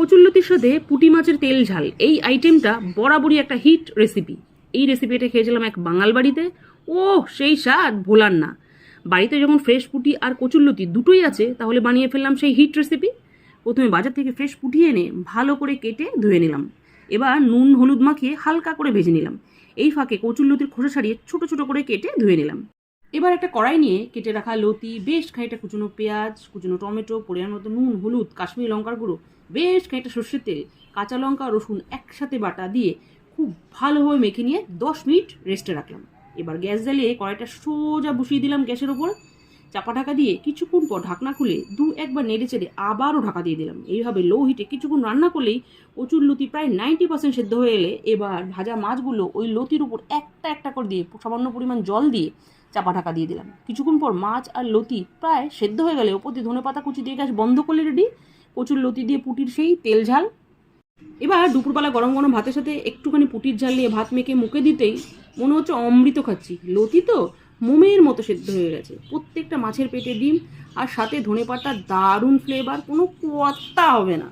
কচুরলতির সাথে পুঁটি মাছের তেল ঝাল এই আইটেমটা বরাবরই একটা হিট রেসিপি। এই রেসিপিটা খেয়েছিলাম এক বাঙাল বাড়িতে। ও সেই স্বাদ ভোলার না। বাড়িতে যখন ফ্রেশ পুঁটি আর কচুরলতি দুটোই আছে তাহলে বানিয়ে ফেললাম সেই হিট রেসিপি। প্রথমে বাজার থেকে ফ্রেশ পুঁটি এনে ভালো করে কেটে ধুয়ে নিলাম। এবার নুন হলুদ মাখিয়ে হালকা করে ভেজে নিলাম। এই ফাঁকে কচুরলতির খোসা ছাড়িয়ে ছোট ছোট করে কেটে ধুয়ে নিলাম। এবার একটা কড়াই নিয়ে কেটে রাখা লতি, বেশ খানিকটা কুচনো পেঁয়াজ, কুচনো টমেটো, পরিমাণ মতো নুন, হলুদ, কাশ্মীরি লঙ্কার গুঁড়ো, বেশ খানিকটা সর্ষের তেল, কাঁচা লঙ্কা, রসুন একসাথে বাটা দিয়ে খুব ভালোভাবে মেখে নিয়ে 10 মিনিট রেস্টে রাখলাম। এবার গ্যাস জ্বালিয়ে কড়াইটা সোজা বসিয়ে দিলাম গ্যাসের ওপর। চাপা ঢাকা দিয়ে কিছুক্ষণ পর ঢাকনা খুলে একবার নেড়ে চেড়ে আবারও ঢাকা দিয়ে দিলাম। এইভাবে লো হিটে কিছুক্ষণ রান্না করলেই কচুরলতি প্রায় 90% সেদ্ধ হয়ে এলে এবার ভাজা মাছগুলো ওই লতির উপর একটা একটা করে দিয়ে সামান্য পরিমাণ জল দিয়ে চাপা ঢাকা দিয়ে দিলাম। কিছুক্ষণ পর মাছ আর লতি প্রায় সেদ্ধ হয়ে গেলে ওপর দিয়ে ধনেপাতা কুচি দিয়ে গ্যাস বন্ধ করলে রেডি কচুরলতি দিয়ে পুঁটির সেই তেল ঝাল। এবার দুপুরবেলা গরম গরম ভাতের সাথে একটুখানি পুঁটির ঝাল নিয়ে ভাত মেখে মুখে দিতেই মনে হচ্ছে অমৃত খাচ্ছি। লতি তো মোমের মতো সেদ্ধ হয়ে গেছে, প্রত্যেকটা মাছের পেটে ডিম আর সাথে ধনেপাতার দারুণ ফ্লেভার, কোনো কথা হবে না।